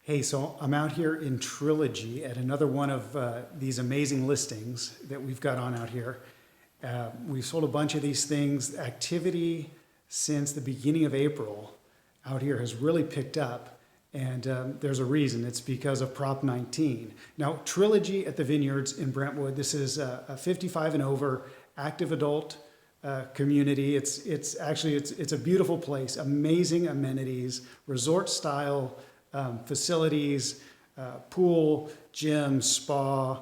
Hey, so I'm out here in Trilogy at another one of these amazing listings that we've got on out here. We've sold a bunch of these things. Activity since the beginning of April out here has really picked up, and there's a reason. It's because of Prop 19. Now, Trilogy at the Vineyards in Brentwood, this is a 55 and over active adult community. It's a beautiful place, amazing amenities, resort style facilities, pool, gym, spa,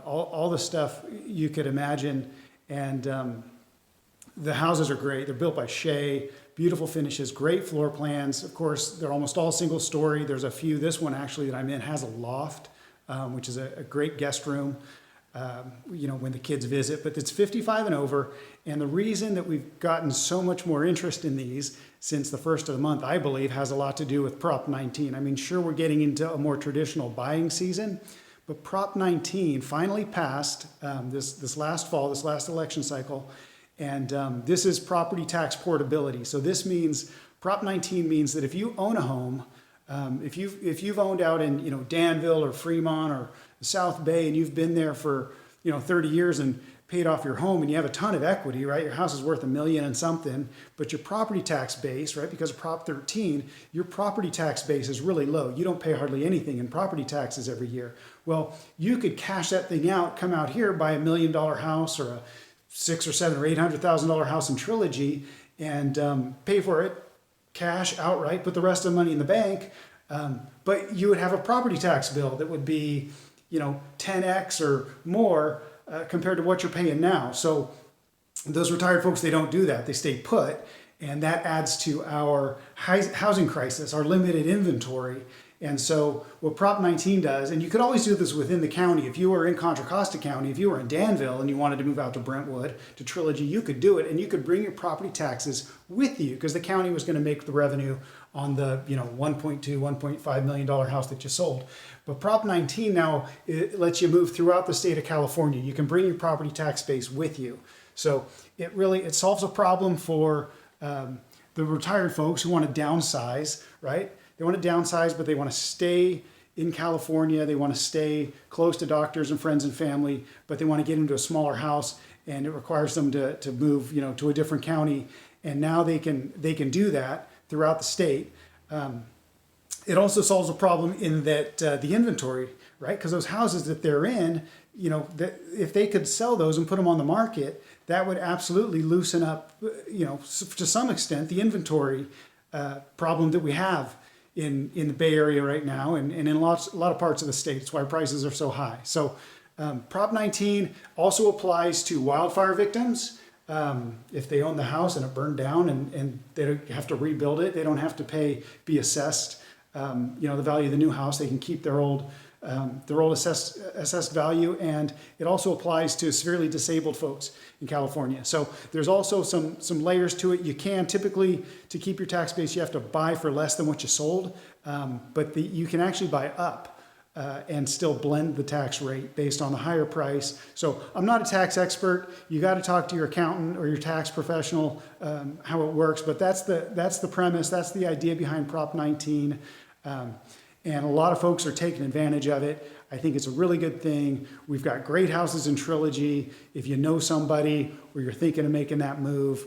all the stuff you could imagine. And the houses are great. They're built by Shea, beautiful finishes, great floor plans. Of course, they're almost all single story. There's a few. This one actually that I'm in has a loft, which is a great guest room, when the kids visit. But it's 55 and over. And the reason that we've gotten so much more interest in these since the first of the month, I believe, has a lot to do with Prop 19. I mean, sure, we're getting into a more traditional buying season, but Prop 19 finally passed this last fall, this last election cycle, and this is property tax portability. So this means, Prop 19 means that if you own a home, if you've owned out in Danville or Fremont or the South Bay, and you've been there for 30 years and paid off your home, and you have a ton of equity, right? Your house is worth $1 million and something, but your property tax base, right? Because of Prop 13, your property tax base is really low. You don't pay hardly anything in property taxes every year. Well, you could cash that thing out, come out here, buy $1 million house or a $600,000 or $700,000 or $800,000 house in Trilogy, and pay for it cash outright, put the rest of the money in the bank. But you would have a property tax bill that would be 10x or more compared to what you're paying now. So those retired folks, they don't do that. They stay put. And that adds to our housing crisis, our limited inventory. And so what Prop 19 does, and you could always do this within the county. If you were in Contra Costa County, if you were in Danville and you wanted to move out to Brentwood, to Trilogy, you could do it. And you could bring your property taxes with you because the county was going to make the revenue on the $1.2, $1.5 million house that you sold. But Prop 19 now, it lets you move throughout the state of California. You can bring your property tax base with you. So it solves a problem for the retired folks who want to downsize, right? They want to downsize, but they want to stay in California. They want to stay close to doctors and friends and family, but they want to get into a smaller house, and it requires them to move, to a different county. And now they can do that throughout the state. It also solves a problem in that the inventory, right? Because those houses that they're in, that if they could sell those and put them on the market, that would absolutely loosen up, to some extent, the inventory problem that we have in the Bay Area right now, and in a lot of parts of the state. It's why prices are so high. So Prop 19 also applies to wildfire victims. If they own the house and it burned down and they don't have to rebuild it, they don't have to be assessed the value of the new house. They can keep their old assessed value. And it also applies to severely disabled folks in California. So there's also some layers to it. You can typically, to keep your tax base, you have to buy for less than what you sold, but you can actually buy up and still blend the tax rate based on the higher price. So I'm not a tax expert. You got to talk to your accountant or your tax professional how it works, but that's the premise. That's the idea behind Prop 19. And a lot of folks are taking advantage of it. I think it's a really good thing. We've got great houses in Trilogy. If you know somebody or you're thinking of making that move,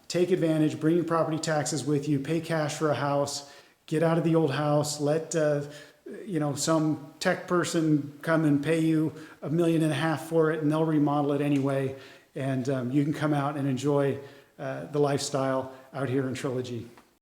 take advantage, bring your property taxes with you, pay cash for a house, get out of the old house, let some tech person come and pay you $1.5 million for it, and they'll remodel it anyway. And you can come out and enjoy the lifestyle out here in Trilogy.